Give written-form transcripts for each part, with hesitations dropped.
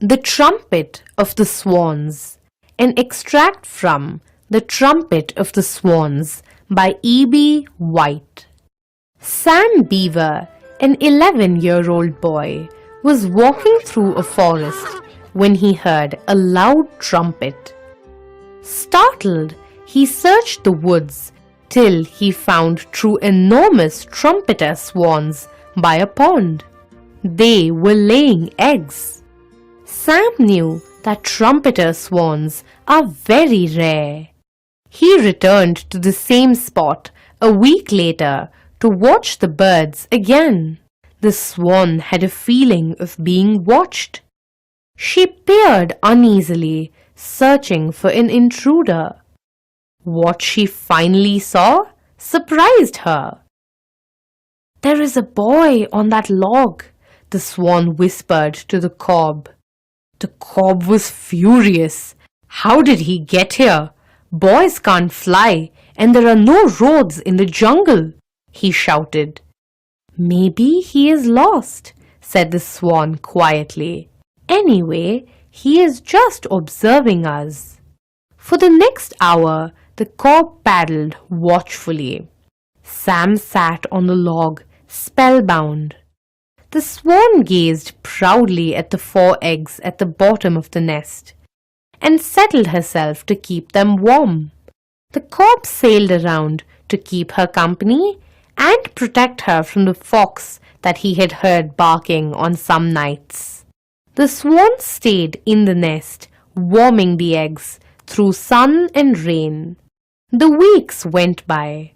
The Trumpet of the Swans. An extract from The Trumpet of the Swans by E.B. White. Sam Beaver, an 11-year-old boy, was walking through a forest when he heard a loud trumpet. Startled, he searched the woods till he found two enormous trumpeter swans by a pond. They were laying eggs. Sam knew that trumpeter swans are very rare. He returned to the same spot a week later to watch the birds again. The swan had a feeling of being watched. She peered uneasily, searching for an intruder. What she finally saw surprised her. "There is a boy on that log," the swan whispered to the cob. The cob was furious. How did he get here? Boys can't fly, and there are no roads in the jungle, he shouted. "Maybe he is lost," said the swan quietly. "Anyway, he is just observing us." For the next hour, the cob paddled watchfully. Sam sat on the log, spellbound. The swan gazed proudly at the 4 eggs at the bottom of the nest and settled herself to keep them warm. The cob sailed around to keep her company and protect her from the fox that he had heard barking on some nights. The swan stayed in the nest, warming the eggs through sun and rain. The weeks went by.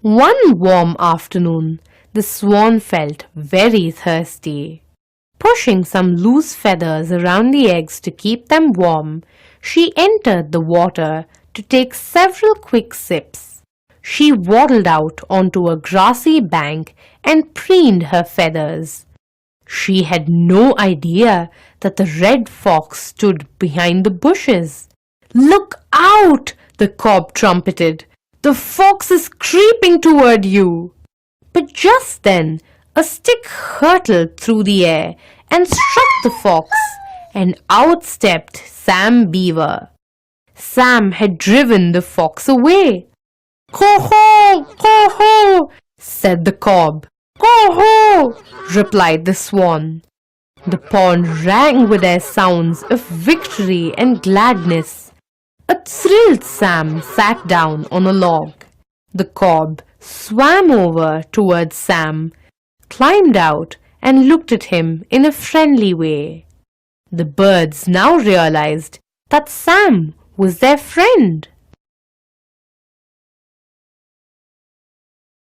One warm afternoon, the swan felt very thirsty. Pushing some loose feathers around the eggs to keep them warm, she entered the water to take several quick sips. She waddled out onto a grassy bank and preened her feathers. She had no idea that the red fox stood behind the bushes. "Look out!" the cob trumpeted. "The fox is creeping toward you." But just then, a stick hurtled through the air and struck the fox, and out stepped Sam Beaver. Sam had driven the fox away. "Ho-ho! Ho-ho!" said the cob. "Ho-ho!" replied the swan. The pond rang with their sounds of victory and gladness. A thrilled Sam sat down on a log. The cob swam over towards Sam, climbed out, and looked at him in a friendly way. The birds now realized that Sam was their friend.